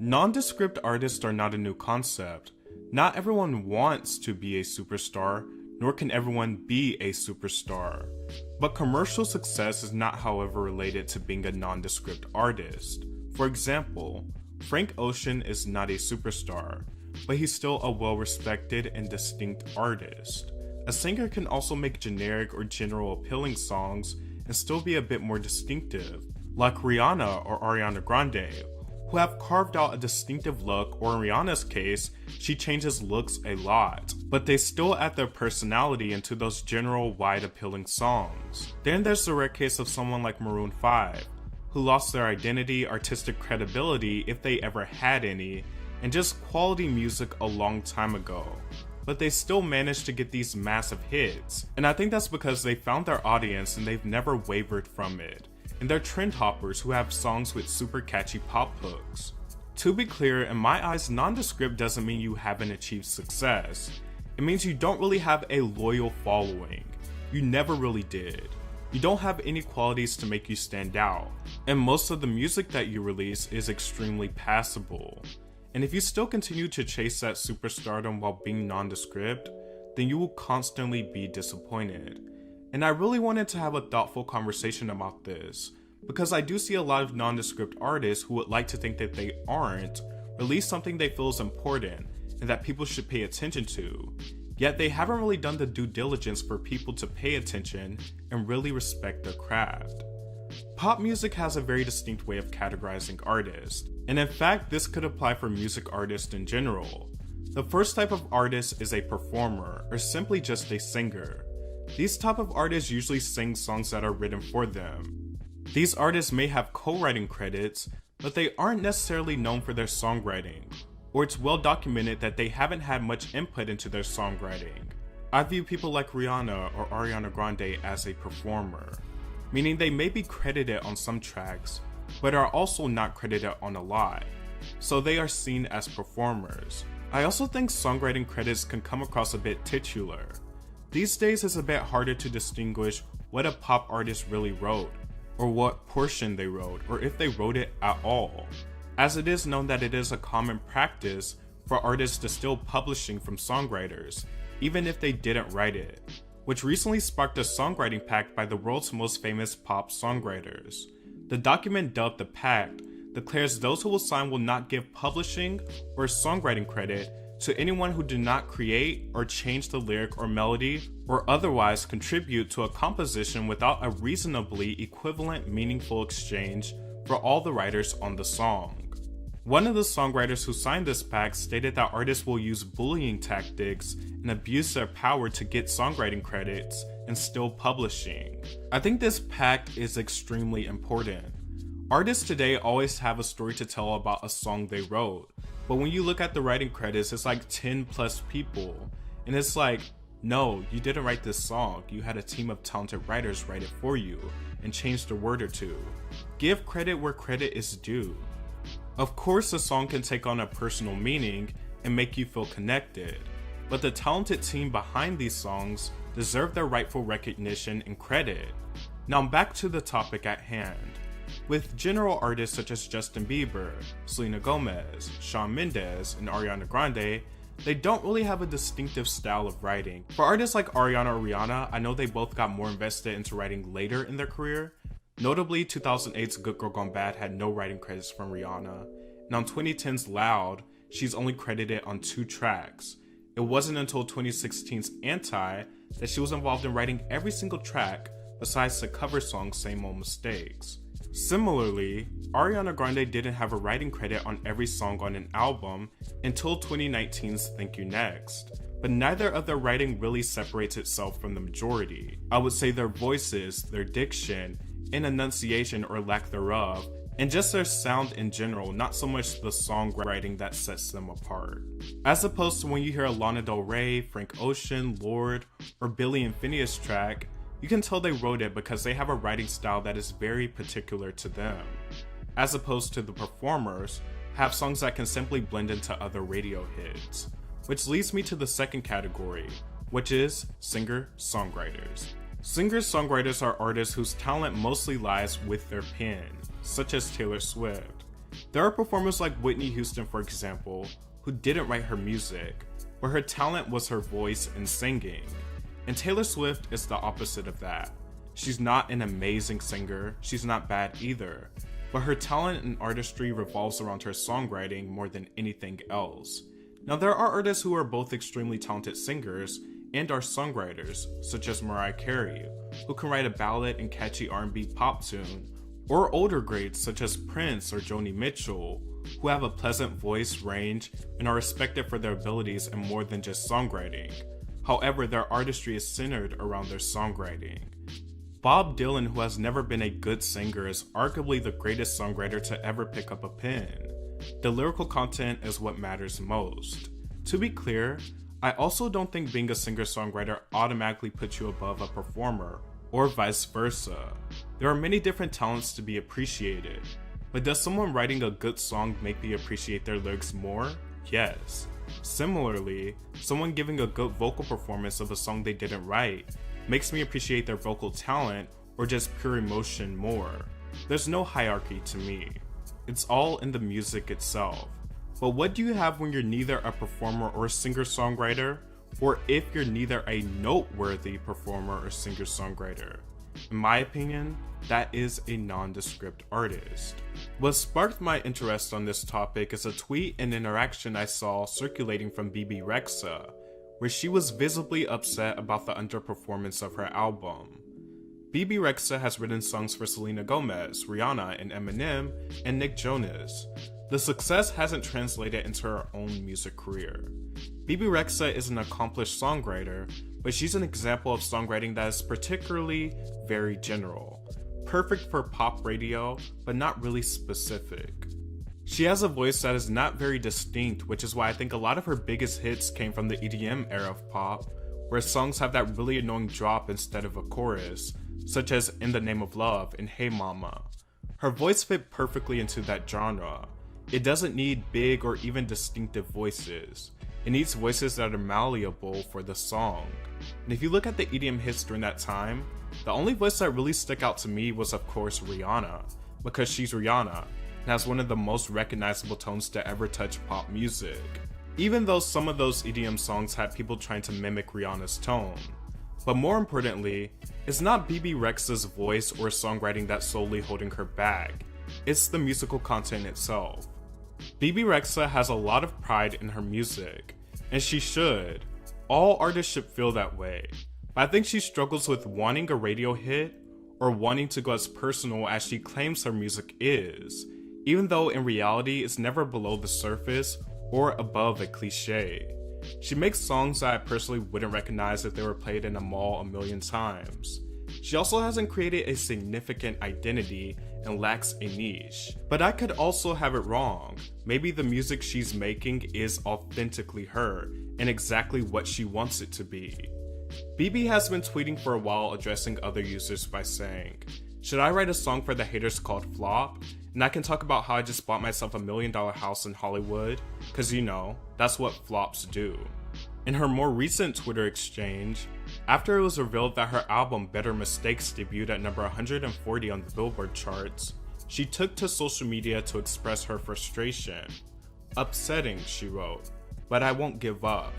Nondescript artists are not a new concept. Not everyone wants to be a superstar, nor can everyone be a superstar. But commercial success is not, however, related to being a nondescript artist. For example, Frank Ocean is not a superstar, but he's still a well-respected and distinct artist. A singer can also make generic or general appealing songs and still be a bit more distinctive, like Rihanna or Ariana Grande, who have carved out a distinctive look, or in Rihanna's case, she changes looks a lot, but they still add their personality into those general wide appealing songs. Then there's the rare case of someone like Maroon 5, who lost their identity, artistic credibility if they ever had any, and just quality music a long time ago. But they still managed to get these massive hits, and I think that's because they found their audience and they've never wavered from it. And they're trend hoppers who have songs with super catchy pop hooks. To be clear, in my eyes, nondescript doesn't mean you haven't achieved success. It means you don't really have a loyal following. You never really did. You don't have any qualities to make you stand out, and most of the music that you release is extremely passable. And if you still continue to chase that superstardom while being nondescript, then you will constantly be disappointed. And I really wanted to have a thoughtful conversation about this, because I do see a lot of nondescript artists who would like to think that they aren't, release something they feel is important and that people should pay attention to, yet they haven't really done the due diligence for people to pay attention and really respect their craft. Pop music has a very distinct way of categorizing artists, and in fact this could apply for music artists in general. The first type of artist is a performer, or simply just a singer. These type of artists usually sing songs that are written for them. These artists may have co-writing credits, but they aren't necessarily known for their songwriting, or it's well documented that they haven't had much input into their songwriting. I view people like Rihanna or Ariana Grande as a performer, meaning they may be credited on some tracks, but are also not credited on a lot, so they are seen as performers. I also think songwriting credits can come across a bit titular. These days it's a bit harder to distinguish what a pop artist really wrote, or what portion they wrote, or if they wrote it at all, as it is known that it is a common practice for artists to steal publishing from songwriters, even if they didn't write it, which recently sparked a songwriting pact by the world's most famous pop songwriters. The document, dubbed the Pact, declares those who will sign will not give publishing or songwriting credit to anyone who did not create or change the lyric or melody or otherwise contribute to a composition without a reasonably equivalent meaningful exchange for all the writers on the song. One of the songwriters who signed this pact stated that artists will use bullying tactics and abuse their power to get songwriting credits and still publishing. I think this pact is extremely important. Artists today always have a story to tell about a song they wrote, but when you look at the writing credits, it's like 10 plus people, and it's like, no, you didn't write this song, you had a team of talented writers write it for you, and changed a word or two. Give credit where credit is due. Of course, a song can take on a personal meaning and make you feel connected, but the talented team behind these songs deserve their rightful recognition and credit. Now back to the topic at hand. With general artists such as Justin Bieber, Selena Gomez, Shawn Mendes, and Ariana Grande, they don't really have a distinctive style of writing. For artists like Ariana or Rihanna, I know they both got more invested into writing later in their career. Notably, 2008's Good Girl Gone Bad had no writing credits from Rihanna, and on 2010's Loud, she's only credited on 2 tracks. It wasn't until 2016's Anti that she was involved in writing every single track besides the cover song Same Old Mistakes. Similarly, Ariana Grande didn't have a writing credit on every song on an album until 2019's Thank You Next, but neither of their writing really separates itself from the majority. I would say their voices, their diction, and enunciation or lack thereof, and just their sound in general, not so much the songwriting that sets them apart. As opposed to when you hear a Lana Del Rey, Frank Ocean, Lorde, or Billy and Phineas track, you can tell they wrote it because they have a writing style that is very particular to them, as opposed to the performers have songs that can simply blend into other radio hits. Which leads me to the second category, which is singer-songwriters. Singer-songwriters are artists whose talent mostly lies with their pen, such as Taylor Swift. There are performers like Whitney Houston, for example, who didn't write her music, but her talent was her voice and singing. And Taylor Swift is the opposite of that. She's not an amazing singer, she's not bad either, but her talent and artistry revolves around her songwriting more than anything else. Now there are artists who are both extremely talented singers and are songwriters, such as Mariah Carey, who can write a ballad and catchy R&B pop tune, or older greats such as Prince or Joni Mitchell, who have a pleasant voice range and are respected for their abilities in more than just songwriting. However, their artistry is centered around their songwriting. Bob Dylan, who has never been a good singer, is arguably the greatest songwriter to ever pick up a pen. The lyrical content is what matters most. To be clear, I also don't think being a singer-songwriter automatically puts you above a performer, or vice versa. There are many different talents to be appreciated, but does someone writing a good song make me appreciate their lyrics more? Yes. Similarly, someone giving a good vocal performance of a song they didn't write makes me appreciate their vocal talent or just pure emotion more. There's no hierarchy to me. It's all in the music itself. But what do you have when you're neither a performer or a singer-songwriter, or if you're neither a noteworthy performer or singer-songwriter? In my opinion, that is a nondescript artist. What sparked my interest on this topic is a tweet and interaction I saw circulating from BB Rexa, where she was visibly upset about the underperformance of her album. BB Rexa has written songs for Selena Gomez, Rihanna, and Eminem, and Nick Jonas. The success hasn't translated into her own music career. BB Rexa is an accomplished songwriter, but she's an example of songwriting that is particularly very general. Perfect for pop radio, but not really specific. She has a voice that is not very distinct, which is why I think a lot of her biggest hits came from the EDM era of pop, where songs have that really annoying drop instead of a chorus, such as In the Name of Love and Hey Mama. Her voice fit perfectly into that genre. It doesn't need big or even distinctive voices. It needs voices that are malleable for the song. And if you look at the EDM hits during that time, the only voice that really stuck out to me was of course Rihanna, because she's Rihanna and has one of the most recognizable tones to ever touch pop music, even though some of those EDM songs had people trying to mimic Rihanna's tone. But more importantly, it's not BB Rexa's voice or songwriting that's solely holding her back, it's the musical content itself. BB Rexa has a lot of pride in her music, and she should. All artists should feel that way. But I think she struggles with wanting a radio hit or wanting to go as personal as she claims her music is, even though in reality it's never below the surface or above a cliche. She makes songs that I personally wouldn't recognize if they were played in a mall a million times. She also hasn't created a significant identity and lacks a niche. But I could also have it wrong. Maybe the music she's making is authentically her and exactly what she wants it to be. BB has been tweeting for a while addressing other users by saying, "Should I write a song for the haters called Flop? And I can talk about how I just bought myself $1 million house in Hollywood, cause you know, that's what flops do." In her more recent Twitter exchange, after it was revealed that her album Better Mistakes debuted at number 140 on the Billboard charts, she took to social media to express her frustration. "Upsetting," she wrote, "but I won't give up.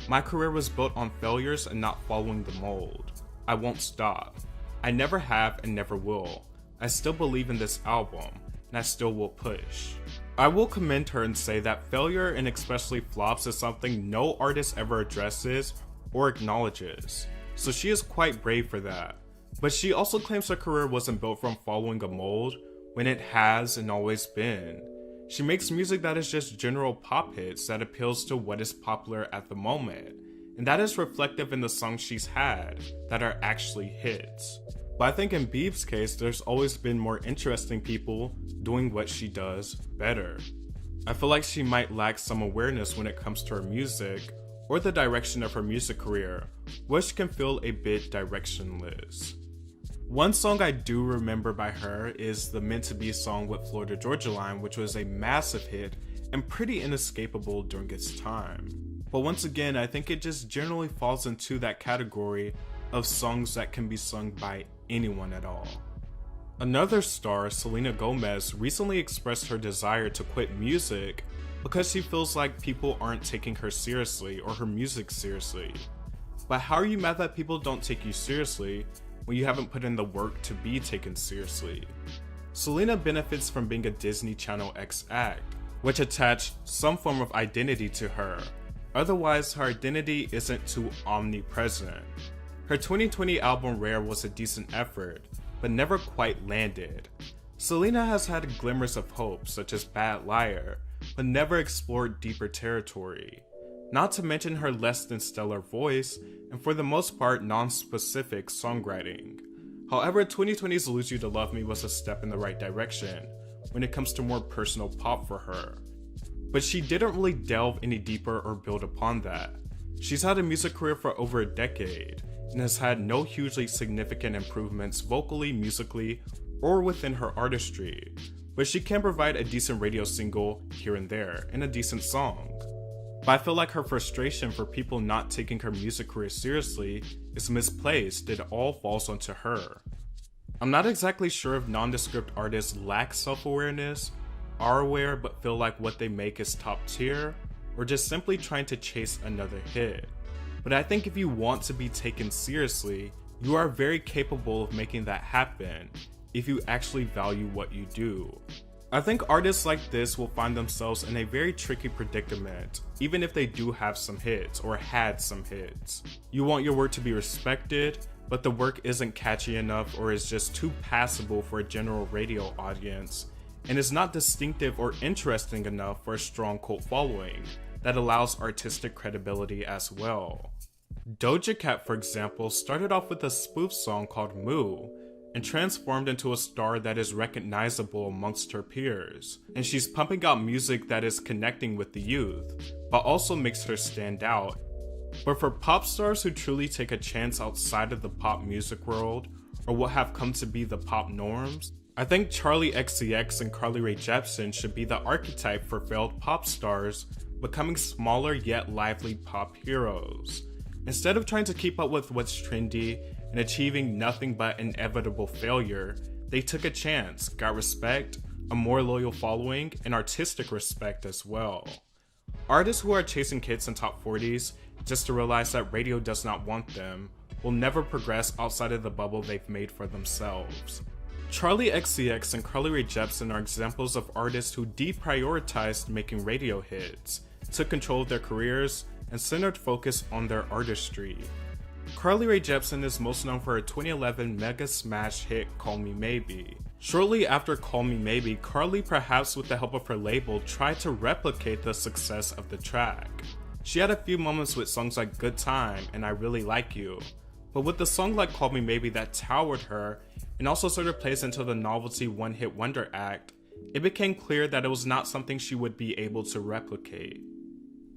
My career was built on failures and not following the mold. I won't stop. I never have and never will. I still believe in this album, and I still will push." I will commend her and say that failure and especially flops is something no artist ever addresses or acknowledges, so she is quite brave for that. But she also claims her career wasn't built from following a mold when it has and always been. She makes music that is just general pop hits that appeals to what is popular at the moment, and that is reflective in the songs she's had that are actually hits. But I think in Beeb's case, there's always been more interesting people doing what she does better. I feel like she might lack some awareness when it comes to her music or the direction of her music career, which can feel a bit directionless. One song I do remember by her is the Meant to Be song with Florida Georgia Line, which was a massive hit and pretty inescapable during its time. But once again, I think it just generally falls into that category of songs that can be sung by anyone at all. Another star, Selena Gomez, recently expressed her desire to quit music because she feels like people aren't taking her seriously or her music seriously. But how are you mad that people don't take you seriously when you haven't put in the work to be taken seriously? Selena benefits from being a Disney Channel X act, which attached some form of identity to her. Otherwise, her identity isn't too omnipresent. Her 2020 album Rare was a decent effort, but never quite landed. Selena has had glimmers of hope, such as Bad Liar, but never explored deeper territory. Not to mention her less than stellar voice, and for the most part non-specific songwriting. However, 2020's Lose You to Love Me was a step in the right direction when it comes to more personal pop for her. But she didn't really delve any deeper or build upon that. She's had a music career for over a decade, and has had no hugely significant improvements vocally, musically, or within her artistry, but she can provide a decent radio single here and there, and a decent song. But I feel like her frustration for people not taking her music career seriously is misplaced. It all falls onto her. I'm not exactly sure if nondescript artists lack self-awareness, are aware but feel like what they make is top tier, or just simply trying to chase another hit. But I think if you want to be taken seriously, you are very capable of making that happen if you actually value what you do. I think artists like this will find themselves in a very tricky predicament, even if they do have some hits or had some hits. You want your work to be respected, but the work isn't catchy enough or is just too passable for a general radio audience, and is not distinctive or interesting enough for a strong cult following that allows artistic credibility as well. Doja Cat, for example, started off with a spoof song called Moo, and transformed into a star that is recognizable amongst her peers. And she's pumping out music that is connecting with the youth, but also makes her stand out. But for pop stars who truly take a chance outside of the pop music world, or what have come to be the pop norms, I think Charli XCX and Carly Rae Jepsen should be the archetype for failed pop stars becoming smaller yet lively pop heroes. Instead of trying to keep up with what's trendy and achieving nothing but inevitable failure, they took a chance, got respect, a more loyal following, and artistic respect as well. Artists who are chasing hits in top 40s just to realize that radio does not want them will never progress outside of the bubble they've made for themselves. Charli XCX and Carly Rae Jepsen are examples of artists who deprioritized making radio hits, took control of their careers, and centered focus on their artistry. Carly Rae Jepsen is most known for her 2011 mega smash hit Call Me Maybe. Shortly after Call Me Maybe, Carly, perhaps with the help of her label, tried to replicate the success of the track. She had a few moments with songs like Good Time and I Really Like You, but with a song like Call Me Maybe that towered her and also sort of plays into the novelty one-hit wonder act, it became clear that it was not something she would be able to replicate.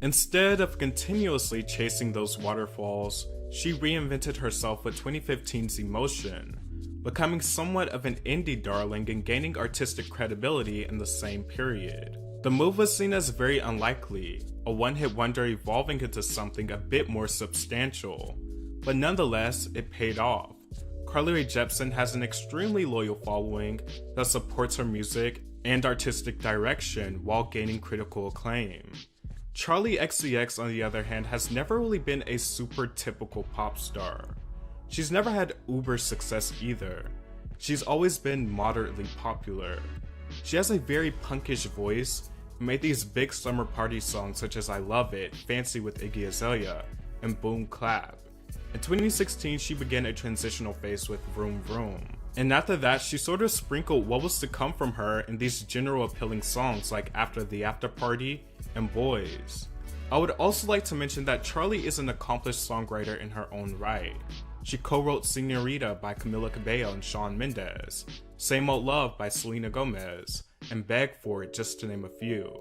Instead of continuously chasing those waterfalls, she reinvented herself with 2015's Emotion, becoming somewhat of an indie darling and gaining artistic credibility in the same period. The move was seen as very unlikely, a one-hit wonder evolving into something a bit more substantial, but nonetheless, it paid off. Carly Rae Jepsen has an extremely loyal following that supports her music and artistic direction while gaining critical acclaim. Charli XCX, on the other hand, has never really been a super typical pop star. She's never had uber success either. She's always been moderately popular. She has a very punkish voice and made these big summer party songs such as I Love It, Fancy with Iggy Azalea, and Boom Clap. In 2016, she began a transitional phase with Vroom Vroom. And after that, she sort of sprinkled what was to come from her in these general appealing songs like After the After Party and Boys. I would also like to mention that Charli is an accomplished songwriter in her own right. She co-wrote Señorita by Camila Cabello and Shawn Mendes, Same Old Love by Selena Gomez, and Beg For It, just to name a few.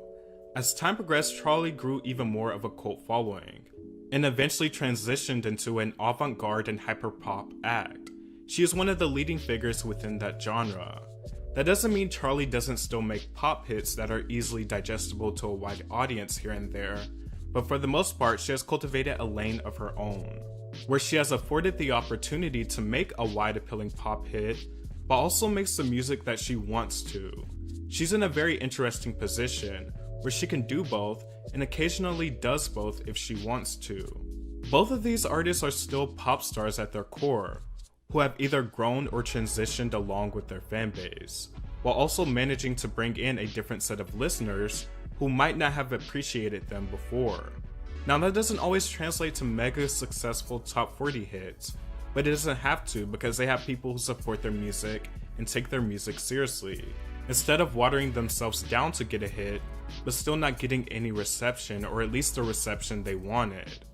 As time progressed, Charli grew even more of a cult following, and eventually transitioned into an avant-garde and hyperpop act. She is one of the leading figures within that genre. That doesn't mean Charli doesn't still make pop hits that are easily digestible to a wide audience here and there, but for the most part, she has cultivated a lane of her own, where she has afforded the opportunity to make a wide appealing pop hit, but also makes the music that she wants to. She's in a very interesting position where she can do both and occasionally does both if she wants to. Both of these artists are still pop stars at their core, who have either grown or transitioned along with their fanbase, while also managing to bring in a different set of listeners who might not have appreciated them before. Now that doesn't always translate to mega successful top 40 hits, but it doesn't have to because they have people who support their music and take their music seriously, instead of watering themselves down to get a hit, but still not getting any reception, or at least the reception they wanted.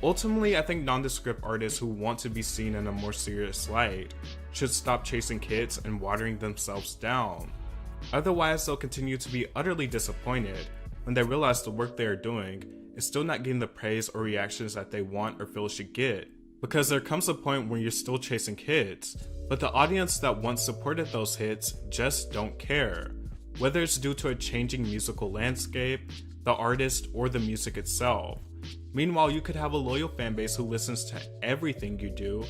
Ultimately, I think nondescript artists who want to be seen in a more serious light should stop chasing hits and watering themselves down. Otherwise, they'll continue to be utterly disappointed when they realize the work they are doing is still not getting the praise or reactions that they want or feel should get. Because there comes a point when you're still chasing hits, but the audience that once supported those hits just don't care. Whether it's due to a changing musical landscape, the artist, or the music itself. Meanwhile, you could have a loyal fanbase who listens to everything you do,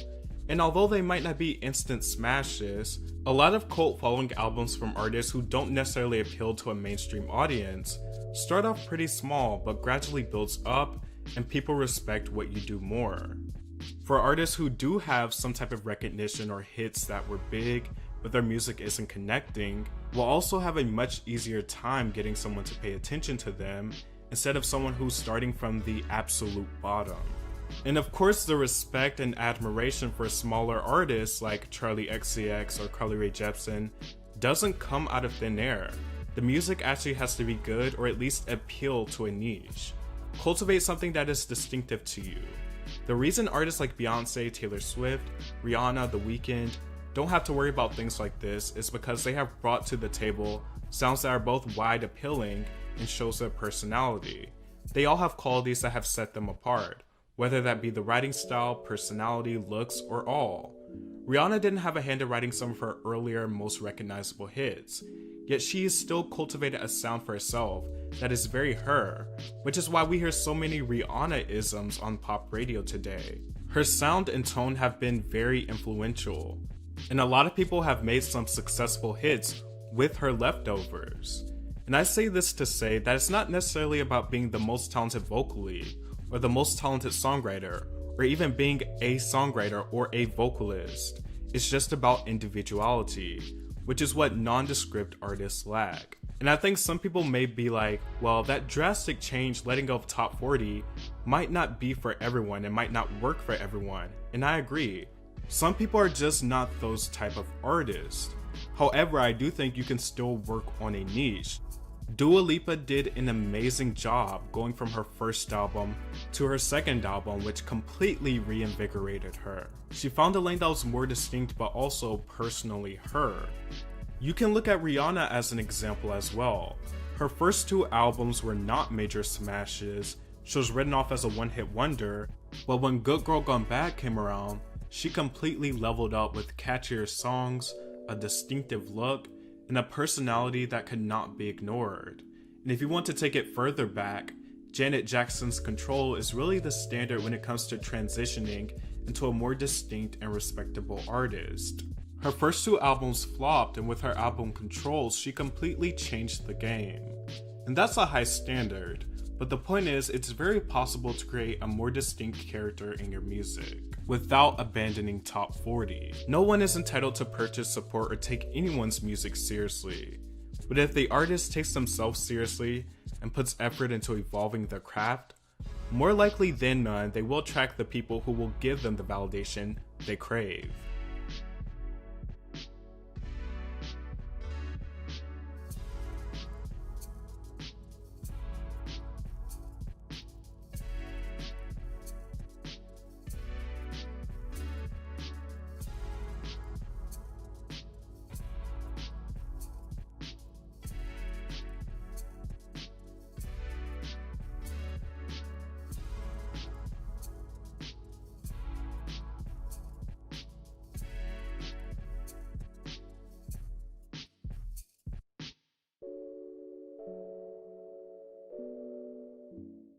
and although they might not be instant smashes, a lot of cult following albums from artists who don't necessarily appeal to a mainstream audience start off pretty small but gradually builds up and people respect what you do more. For artists who do have some type of recognition or hits that were big but their music isn't connecting, will also have a much easier time getting someone to pay attention to them instead of someone who's starting from the absolute bottom. And of course, the respect and admiration for smaller artists like Charlie XCX or Carly Rae Jepsen doesn't come out of thin air. The music actually has to be good or at least appeal to a niche. Cultivate something that is distinctive to you. The reason artists like Beyonce, Taylor Swift, Rihanna, The Weeknd don't have to worry about things like this is because they have brought to the table sounds that are both wide appealing and shows their personality. They all have qualities that have set them apart, whether that be the writing style, personality, looks, or all. Rihanna didn't have a hand in writing some of her earlier, most recognizable hits, yet she has still cultivated a sound for herself that is very her, which is why we hear so many Rihanna-isms on pop radio today. Her sound and tone have been very influential, and a lot of people have made some successful hits with her leftovers. And I say this to say that it's not necessarily about being the most talented vocally, or the most talented songwriter, or even being a songwriter or a vocalist. It's just about individuality, which is what nondescript artists lack. And I think some people may be like, well, that drastic change letting go of top 40 might not be for everyone and might not work for everyone. And I agree. Some people are just not those type of artists. However, I do think you can still work on a niche. Dua Lipa did an amazing job going from her first album to her second album, which completely reinvigorated her. She found a lane that was more distinct but also personally her. You can look at Rihanna as an example as well. Her first two albums were not major smashes, she was written off as a one-hit wonder, but when Good Girl Gone Bad came around, she completely leveled up with catchier songs, a distinctive look, and a personality that could not be ignored. And if you want to take it further back, Janet Jackson's Control is really the standard when it comes to transitioning into a more distinct and respectable artist. Her first two albums flopped, and with her album Control, she completely changed the game. And that's a high standard, but the point is, it's very possible to create a more distinct character in your music without abandoning top 40. No one is entitled to purchase, support, or take anyone's music seriously. But if the artist takes themselves seriously and puts effort into evolving their craft, more likely than not, they will attract the people who will give them the validation they crave.